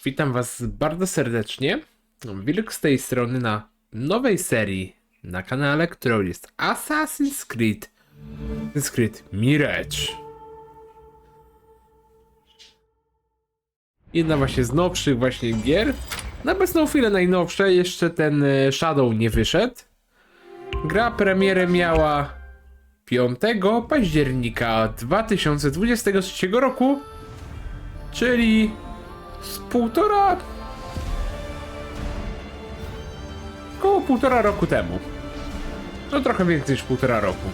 Witam was bardzo serdecznie. Wilk z tej strony na nowej serii na kanale, którą jest Assassin's Creed Mirage. Jedna właśnie z nowszych właśnie gier. Na obecną chwilę najnowsze, jeszcze ten Shadow nie wyszedł. Gra premierę miała 5 października 2023 roku, czyli z około półtora roku temu. No trochę więcej niż półtora roku.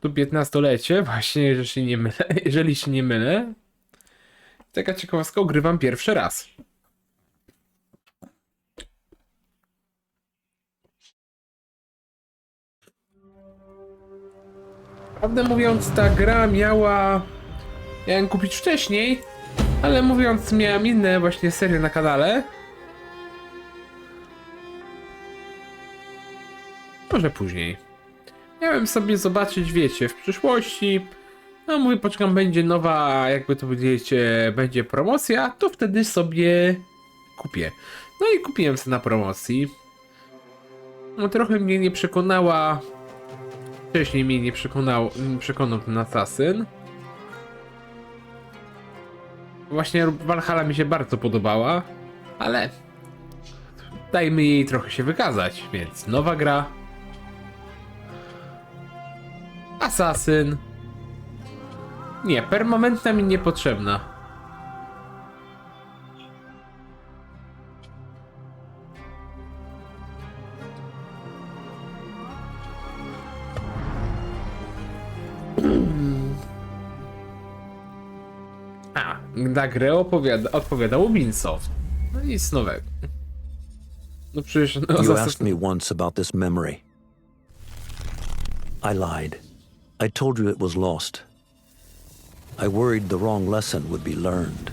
Tu 15-lecie, właśnie, jeżeli się nie mylę. Taka ciekawostka, ogrywam pierwszy raz. Prawdę mówiąc, ta gra miałem kupić wcześniej, ale mówiąc, miałem inne właśnie serie na kanale. Może później. Miałem sobie zobaczyć, wiecie, w przyszłości. No mówię, poczekam, będzie nowa, jakby to powiedziecie, będzie promocja, to wtedy sobie kupię. No i kupiłem sobie na promocji. No trochę mnie nie przekonała. Wcześniej mnie nie przekonał ten Assassin. Właśnie Valhalla mi się bardzo podobała, ale dajmy jej trochę się wykazać, więc nowa gra. Assassin. Nie, permanentna mi niepotrzebna. Na grę odpowiada Ubisoft. No nic nowego. No przecież... No, You asked me once about this memory. I lied. I told you it was lost. I worried the wrong lesson would be learned.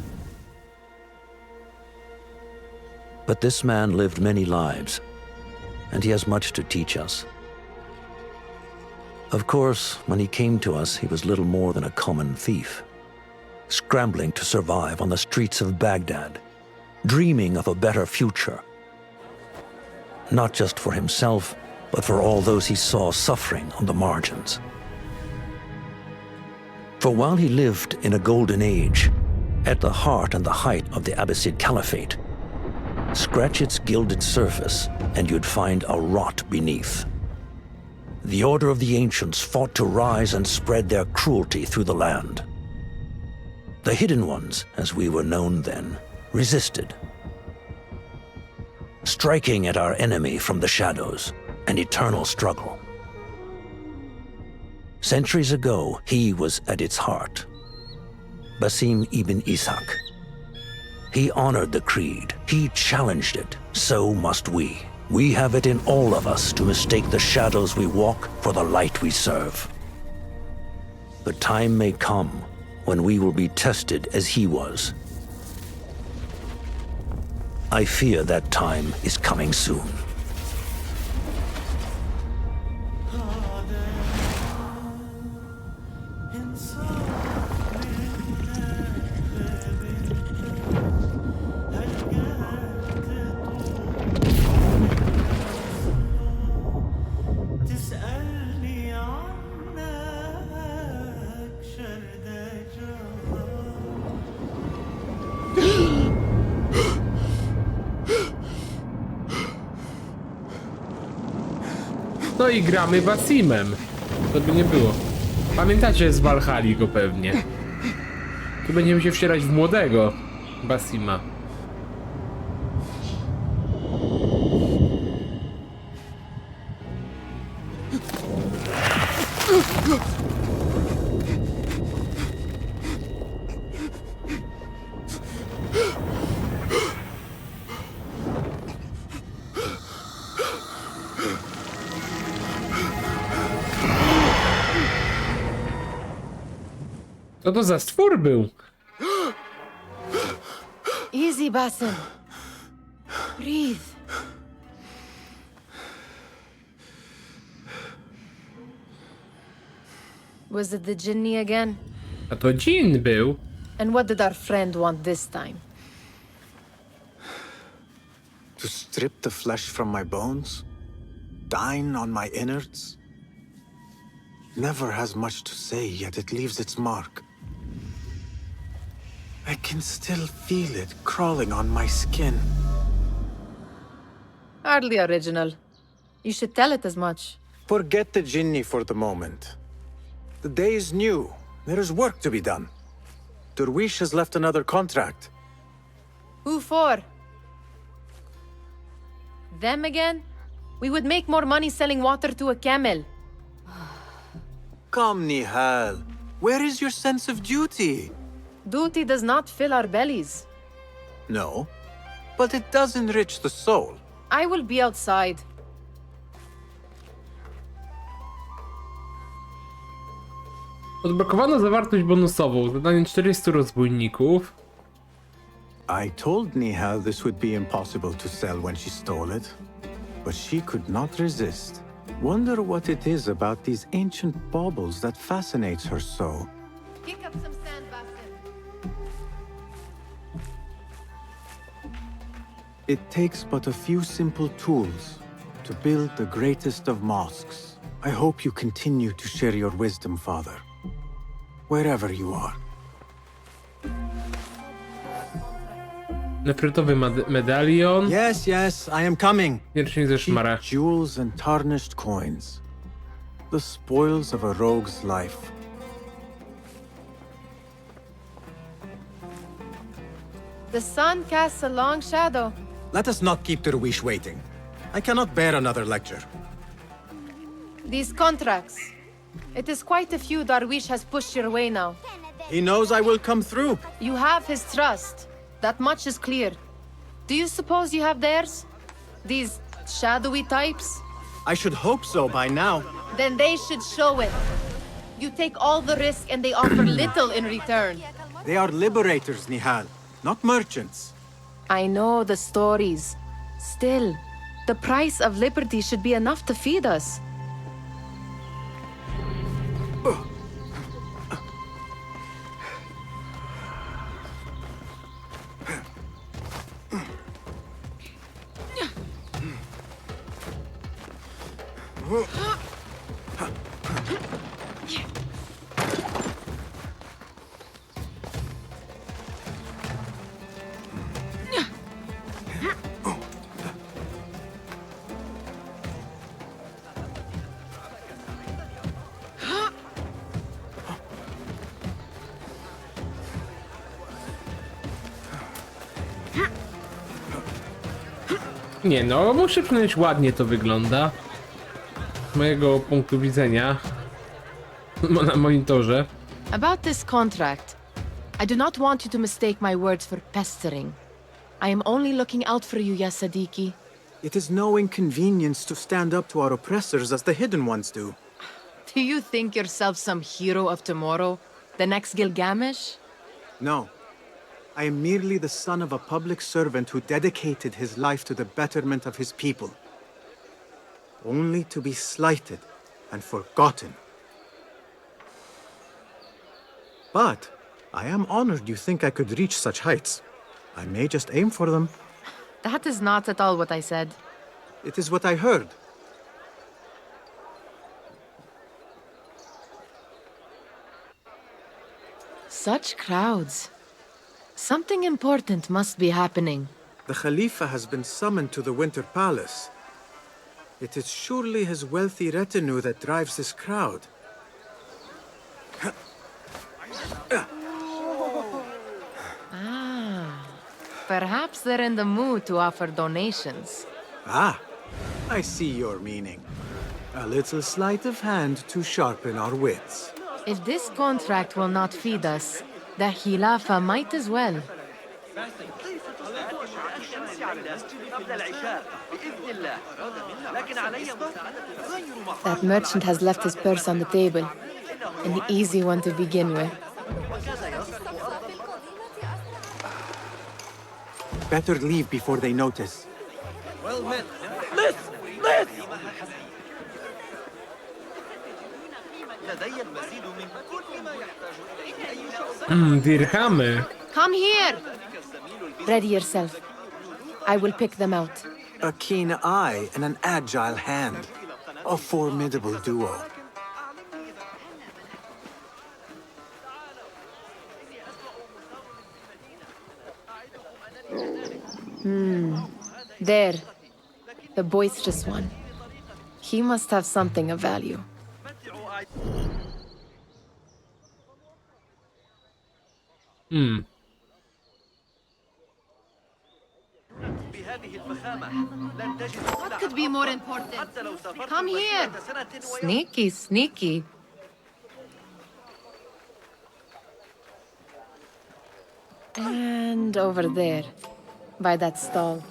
But this man lived many lives, and he has much to teach us. Of course, when he came to us, he was little more than a common thief, scrambling to survive on the streets of Baghdad, dreaming of a better future. Not just for himself, but for all those he saw suffering on the margins. For while he lived in a golden age, at the heart and the height of the Abbasid Caliphate, scratch its gilded surface and you'd find a rot beneath. The Order of the Ancients fought to rise and spread their cruelty through the land. The Hidden Ones, as we were known then, resisted, striking at our enemy from the shadows, an eternal struggle. Centuries ago, he was at its heart. Basim ibn Ishaq. He honored the creed. He challenged it. So must we. We have it in all of us to mistake the shadows we walk for the light we serve. The time may come when we will be tested as he was. I fear that time is coming soon. No i gramy Basimem. To by nie było. Pamiętacie z Valhalli go pewnie. Tu będziemy się wcierać w młodego Basima. Co to za stwór był? Easy, Basim. Breathe. Was it the Jinni again? A to dżin był. And what did our friend want this time? To strip the flesh from my bones? Dine on my innards? Never has much to say, yet it leaves its mark. I can still feel it crawling on my skin. Hardly original. You should tell it as much. Forget the Jinni for the moment. The day is new. There is work to be done. Derwish has left another contract. Who for? Them again? We would make more money selling water to a camel. Come, Nihal. Where is your sense of duty? Duty does not fill our bellies. No, but it does enrich the soul. I will be outside. Odblokowano zawartość bonusową. Zadanie 400 rozbójników. I told Nihal this would be impossible to sell when she stole it, but she could not resist. Wonder what it is about these ancient baubles that fascinates her so. Pick up some sand, Basim. It takes but a few simple tools to build the greatest of mosques. I hope you continue to share your wisdom, Father, wherever you are. Nefrytowy medalion. Yes, yes, I am coming. Pierścień ze szmara. Cheap jewels and tarnished coins. The spoils of a rogue's life. The sun casts a long shadow. Let us not keep Derwish waiting. I cannot bear another lecture. These contracts. It is quite a few Darwish has pushed your way now. He knows I will come through. You have his trust. That much is clear. Do you suppose you have theirs? These shadowy types? I should hope so by now. Then they should show it. You take all the risk and they offer little in return. They are liberators, Nihal, not merchants. I know the stories. Still, the price of liberty should be enough to feed us. Nie no, muszę przyznać, ładnie to wygląda. Z mojego punktu widzenia. Na monitorze. About this contract, I do not want you to mistake my words for pestering. I am only looking out for you, ya Sadiki. It is no inconvenience to stand up to our oppressors as the hidden ones do. Do you think yourself some hero of tomorrow? The next Gilgamesh? No. I am merely the son of a public servant who dedicated his life to the betterment of his people. Only to be slighted and forgotten. But I am honored you think I could reach such heights. I may just aim for them. That is not at all what I said. It is what I heard. Such crowds. Something important must be happening. The Khalifa has been summoned to the Winter Palace. It is surely his wealthy retinue that drives this crowd. Perhaps they're in the mood to offer donations. Ah, I see your meaning. A little sleight of hand to sharpen our wits. If this contract will not feed us, the Khilafa might as well. That merchant has left his purse on the table. An easy one to begin with. Better leave before they notice. Well met. Dirhamy. Come here! Ready yourself. I will pick them out. A keen eye and an agile hand. A formidable duo. There. The boisterous one. He must have something of value. What could be more important? Come here! Sneaky, sneaky. And over there, by that stall,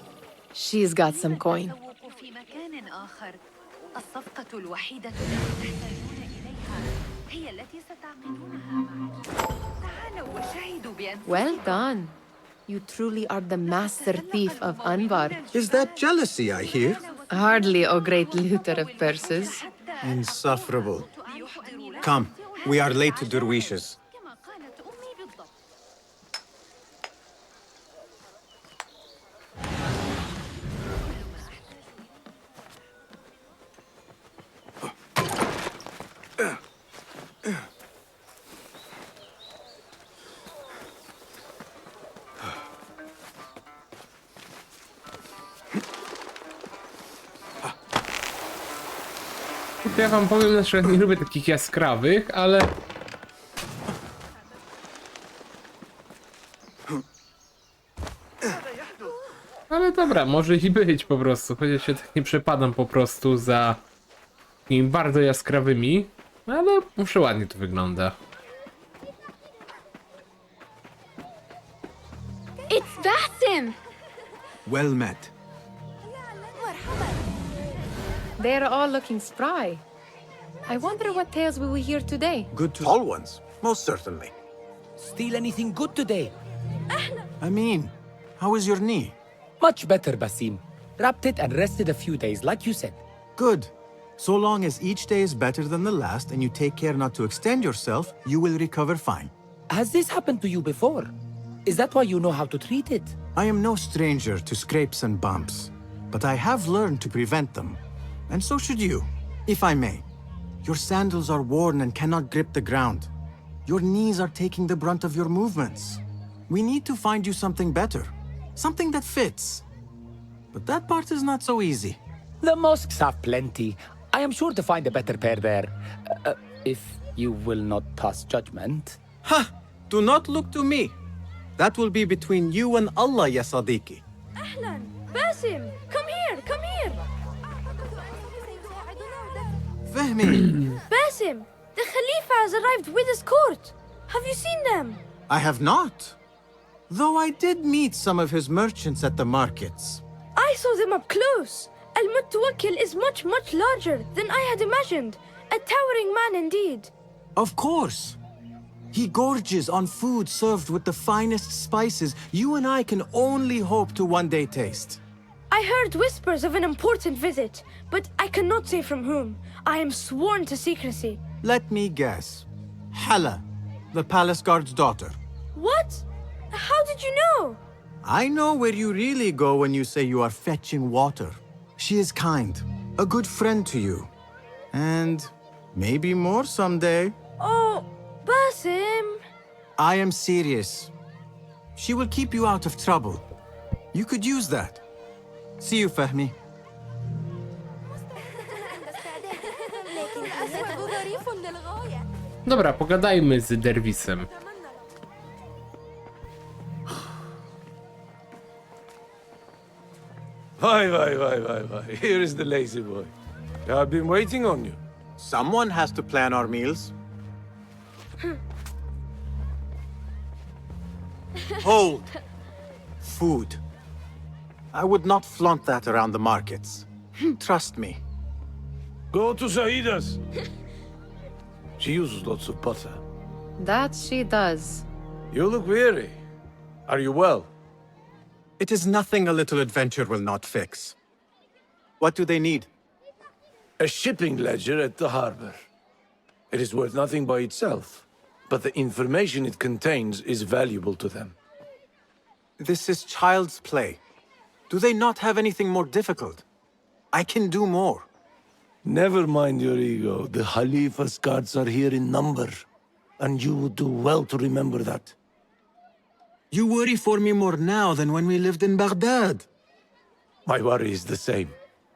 she's got some coin. في مكان آخر. الصفقة الوحيدة التي تحتاجون إليها هي التي ستعقدونها معي. تعالوا وشاهدوا بأنفسكم. Well done. You truly are the master thief of Anbar. Is that jealousy I hear? Hardly, O great looter of purses. Insufferable. Come, we are late to Derwishes. كما قالت أمي بالضبط. Ja wam powiem, na przykład nie lubię takich jaskrawych, ale... Ale dobra, może i być po prostu, chociaż ja tak nie przepadam po prostu za takimi bardzo jaskrawymi, ale muszę ładnie to wygląda. It's Basim! Well met. They're all looking spry. I wonder what tales we will hear today. Good tall ones, most certainly. Steal anything good today? I mean, how is your knee? Much better, Basim. Wrapped it and rested a few days, like you said. Good. So long as each day is better than the last and you take care not to extend yourself, you will recover fine. Has this happened to you before? Is that why you know how to treat it? I am no stranger to scrapes and bumps, but I have learned to prevent them. And so should you, if I may. Your sandals are worn and cannot grip the ground. Your knees are taking the brunt of your movements. We need to find you something better, something that fits. But that part is not so easy. The mosques have plenty. I am sure to find a better pair there. If you will not pass judgment. Ha! Do not look to me. That will be between you and Allah, ya Sadiqi. أهلاً باسم come here come here Fehmi. Basim, the Khalifa has arrived with his court. Have you seen them? I have not. Though I did meet some of his merchants at the markets. I saw them up close. Al-Mutawakkil is much larger than I had imagined. A towering man indeed. Of course. He gorges on food served with the finest spices you and I can only hope to one day taste. I heard whispers of an important visit, but I cannot say from whom. I am sworn to secrecy. Let me guess. Hala, the palace guard's daughter. What? How did you know? I know where you really go when you say you are fetching water. She is kind, a good friend to you. And maybe more someday. Oh, Basim. I am serious. She will keep you out of trouble. You could use that. See you, Fahmi. Dobra, pogadajmy z Derwisem. Why. Here is the lazy boy. I've been waiting on you. Someone has to plan our meals. Hold. Food. I would not flaunt that around the markets. Trust me. Go to Saida's. She uses lots of butter. That she does. You look weary. Are you well? It is nothing a little adventure will not fix. What do they need? A shipping ledger at the harbor. It is worth nothing by itself, but the information it contains is valuable to them. This is child's play. Do they not have anything more difficult? I can do more. Never mind your ego. The Khalifa's guards are here in number, and you would do well to remember that. You worry for me more now than when we lived in Baghdad. My worry is the same.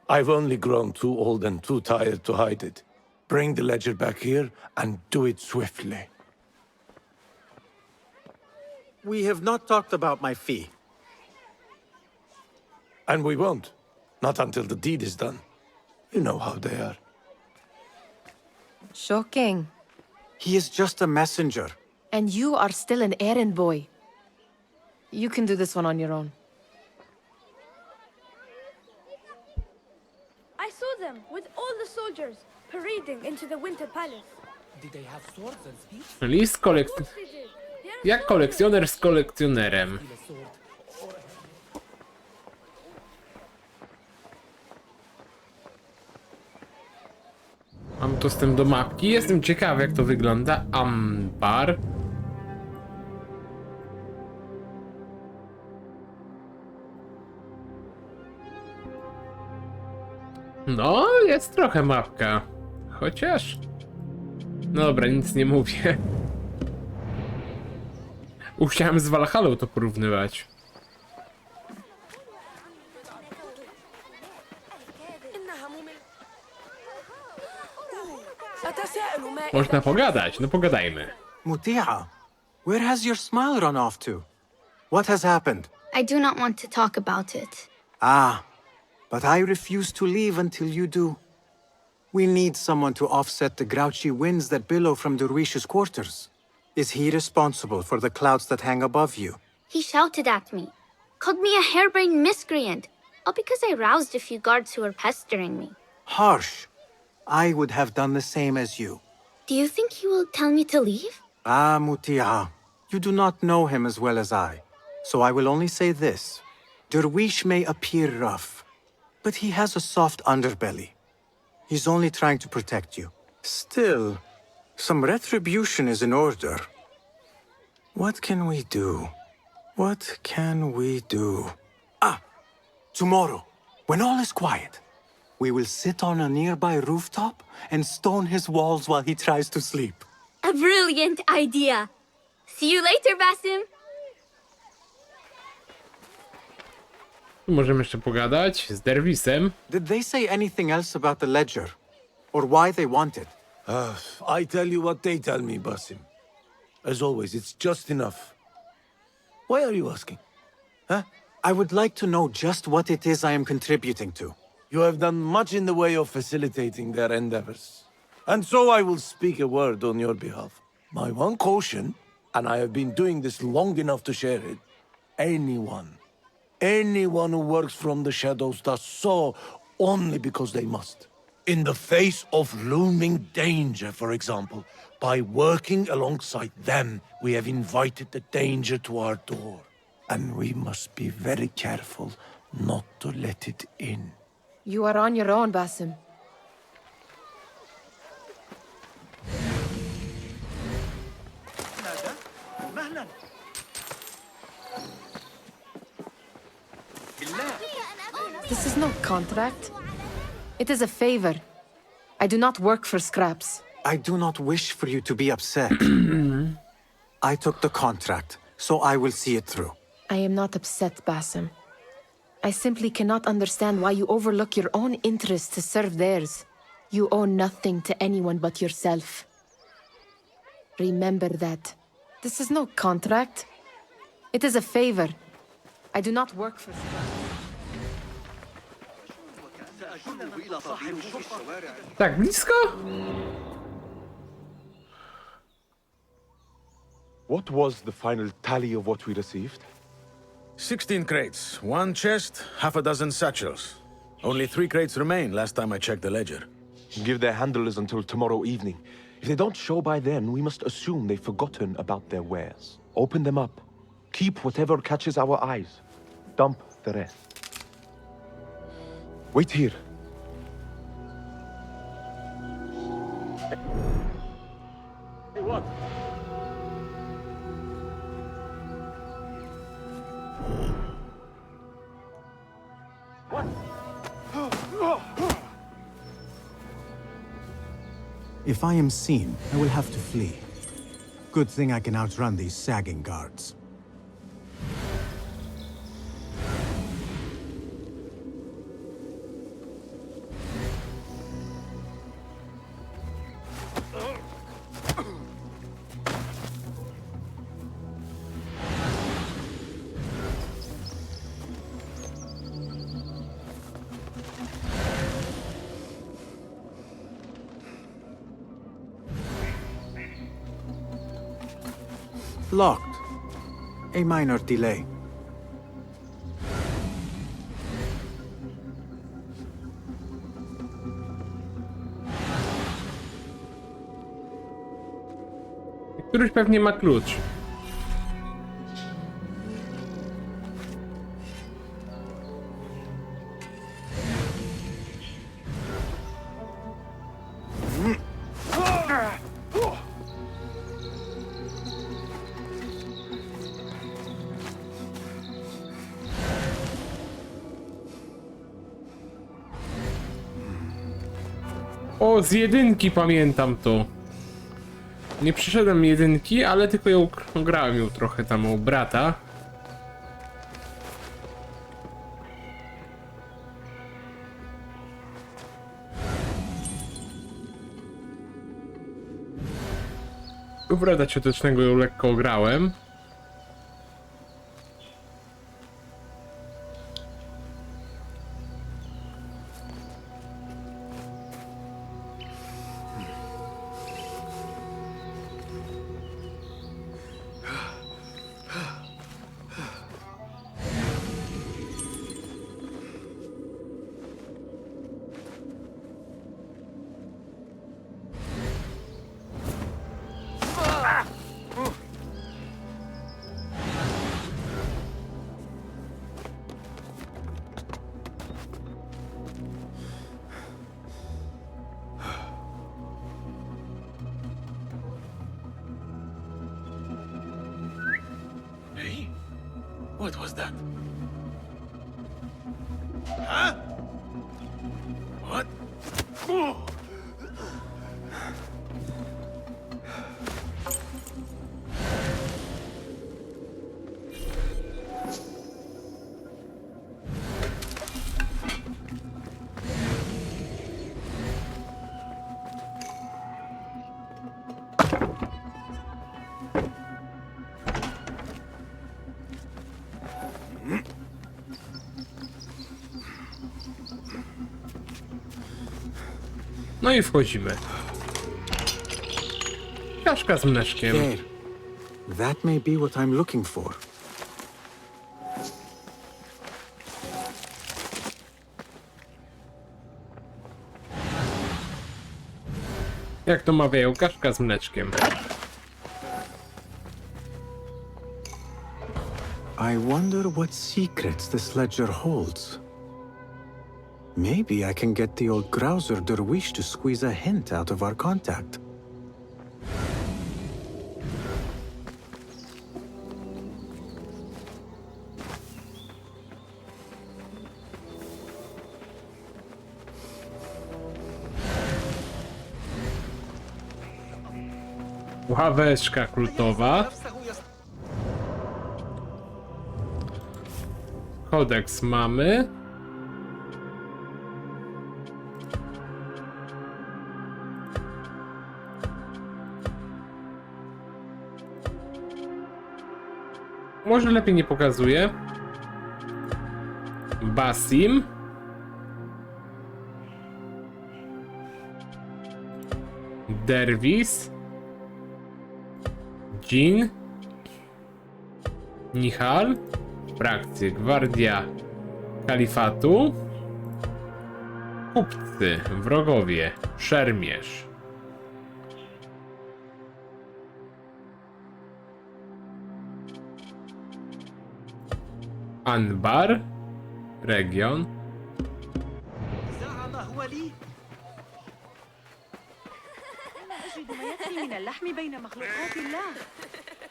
I've only grown too old and too tired to hide it. Bring the ledger back here, and do it swiftly. We have not talked about my fee. And we won't. Not until the deed is done. You know how they are. Shocking. He is just a messenger. And you are still an errand boy. You can do this one on your own. I saw them with all the soldiers parading into the Winter Palace. Did they have swords and spears? List Of course they did. They are Jak kolekcjoner z kolekcjonerem. Mam dostęp do mapki. Jestem ciekawy, jak to wygląda. Ambar. No, jest trochę mapka. Chociaż... No dobra, nic nie mówię. Chciałem z Valhallą to porównywać. Można pogadać, no pogadajmy. Mutia, where has your smile run off to? What has happened? I do not want to talk about it. Ah, but I refuse to leave until you do. We need someone to offset the grouchy winds that billow from Derwish's quarters. Is he responsible for the clouds that hang above you? He shouted at me, called me a harebrained miscreant, all because I roused a few guards who were pestering me. Harsh. I would have done the same as you. Do you think he will tell me to leave? Ah, Mutia, you do not know him as well as I, so I will only say this. Derwish may appear rough, but he has a soft underbelly. He's only trying to protect you. Still, some retribution is in order. What can we do? What can we do? Ah, tomorrow, when all is quiet, we will sit on a nearby rooftop and stone his walls while he tries to sleep. A brilliant idea. See you later, Basim. Możemy jeszcze pogadać z Derwisem. Did they say anything else about the ledger? Or why they want it? I tell you what they tell me, Basim. As always, it's just enough. Why are you asking? Huh? I would like to know just what it is I am contributing to. You have done much in the way of facilitating their endeavors. And so I will speak a word on your behalf. My one caution, and I have been doing this long enough to share it, anyone who works from the shadows does so only because they must. In the face of looming danger, for example, by working alongside them, we have invited the danger to our door. And we must be very careful not to let it in. You are on your own, Basim. This is no contract. It is a favor. I do not work for scraps. I do not wish for you to be upset. I took the contract, so I will see it through. I am not upset, Basim. I simply cannot understand why you overlook your own interests to serve theirs. You owe nothing to anyone but yourself. Remember that. This is no contract. It is a favor. I do not work for scraps. Tak blisko? What was the final tally of what we received? 16 crates, 1 chest, half a dozen satchels. Only 3 crates remain last time I checked the ledger. Give their handlers until tomorrow evening. If they don't show by then, we must assume they've forgotten about their wares. Open them up. Keep whatever catches our eyes. Dump the rest. Wait here. If I am seen, I will have to flee. Good thing I can outrun these sagging guards. Locked. A minor delay. Któryś pewnie ma klucz. O, z jedynki pamiętam to. Nie przeszedłem jedynki, ale tylko ją grałem ją trochę tam u brata. U brata ciotecznego ją lekko grałem. What was that? Huh? What? No i wchodzimy. Czaszka z mleczkiem. There. That may be what I'm looking for. Jak to mawiają, kaszka z mleczkiem. I wonder what secrets this ledger holds. Maybe I can get the old grouser dervish to squeeze a hint out of our contact. Ławeczka kultowa. Kodeks mamy. Może lepiej nie pokazuję. Basim. Derwis. Dżin. Nihal. Frakcje Gwardia Kalifatu. Kupcy, wrogowie, szermierz. Anbar, region. يجد ما يكفي من اللحم بين مخلوقات الله.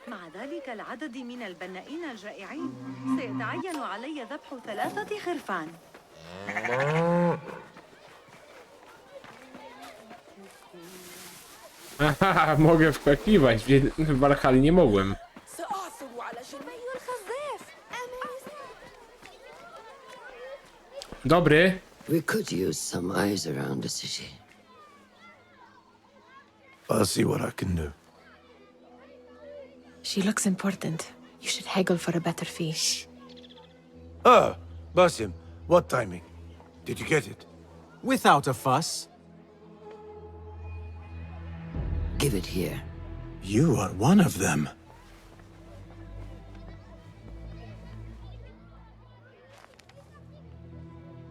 مع ذلك العدد من البنائين الجائعين سيتعين علي ذبح 3 خرفان. Aha, mogę wskakiwać. W Valhalla nie mogłem. Dobry. We could use some eyes around the city. I'll see what I can do. She looks important. You should haggle for a better fee. Ah, Basim, what timing? Did you get it? Without a fuss. Give it here. You are one of them.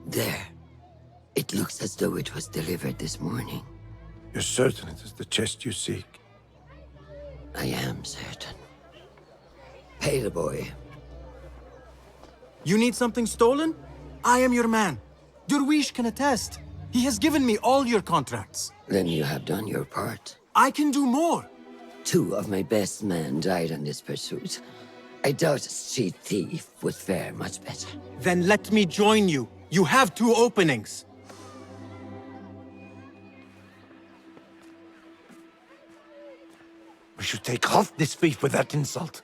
There. It looks as though it was delivered this morning. You're certain it is the chest you seek? I am certain. Pay the boy. You need something stolen? I am your man. Durwish can attest. He has given me all your contracts. Then you have done your part. I can do more. 2 of my best men died on this pursuit. I doubt a street thief would fare much better. Then let me join you. You have 2 openings. We should take half this thief with that insult.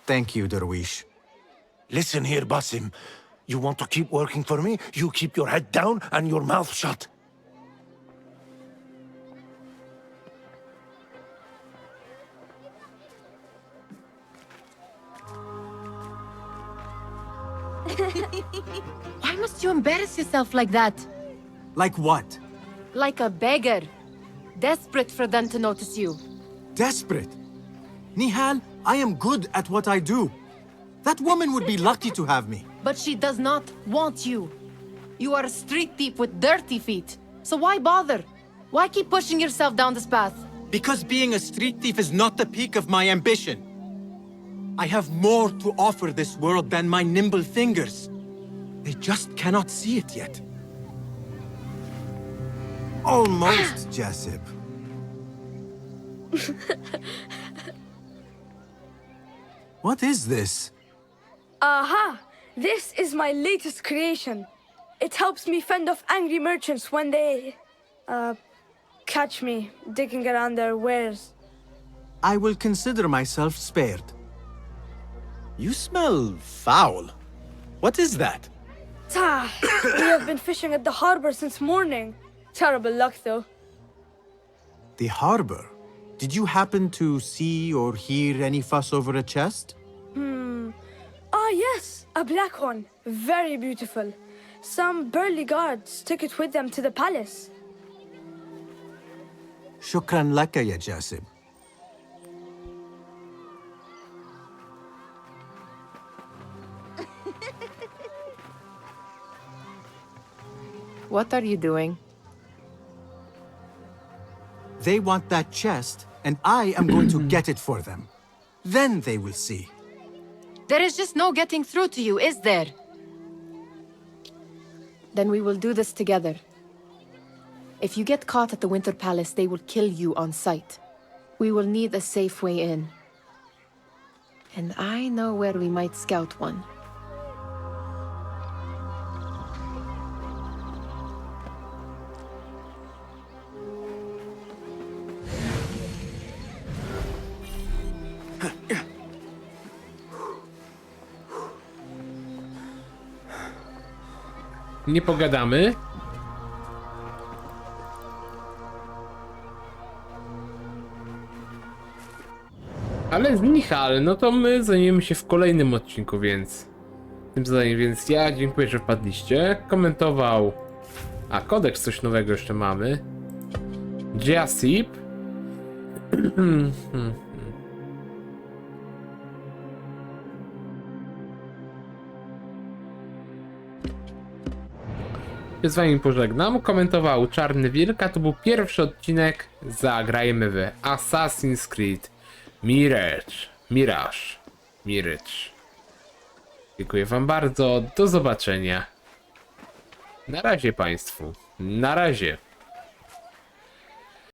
Thank you, Durwish. Listen here, Basim. You want to keep working for me? You keep your head down and your mouth shut. Why must you embarrass yourself like that? Like what? Like a beggar. Desperate for them to notice you. Desperate? Nihal, I am good at what I do. That woman would be lucky to have me. But she does not want you. You are a street thief with dirty feet. So why bother? Why keep pushing yourself down this path? Because being a street thief is not the peak of my ambition. I have more to offer this world than my nimble fingers. They just cannot see it yet. Almost, Jasip. What is this? Aha! This is my latest creation. It helps me fend off angry merchants when they, catch me digging around their wares. I will consider myself spared. You smell foul. What is that? We have been fishing at the harbor since morning. Terrible luck, though. The harbor? Did you happen to see or hear any fuss over a chest? Ah, yes, a black one. Very beautiful. Some burly guards took it with them to the palace. Shukran laka, ya Jasib. What are you doing? They want that chest, and I am going to get it for them. Then they will see. There is just no getting through to you, is there? Then we will do this together. If you get caught at the Winter Palace, they will kill you on sight. We will need a safe way in. And I know where we might scout one. Nie pogadamy. Ale z Nihal, no to my zajmiemy się w kolejnym odcinku, więc tym zadaniem, więc ja dziękuję, że wpadliście. Komentował. A kodeks coś nowego jeszcze mamy. Jasip. Z wami pożegnam. Komentował Czarny Wilk, a to był pierwszy odcinek Zagrajmy w Assassin's Creed Mirage. Dziękuję wam bardzo. Do zobaczenia. Na razie państwu. Na razie.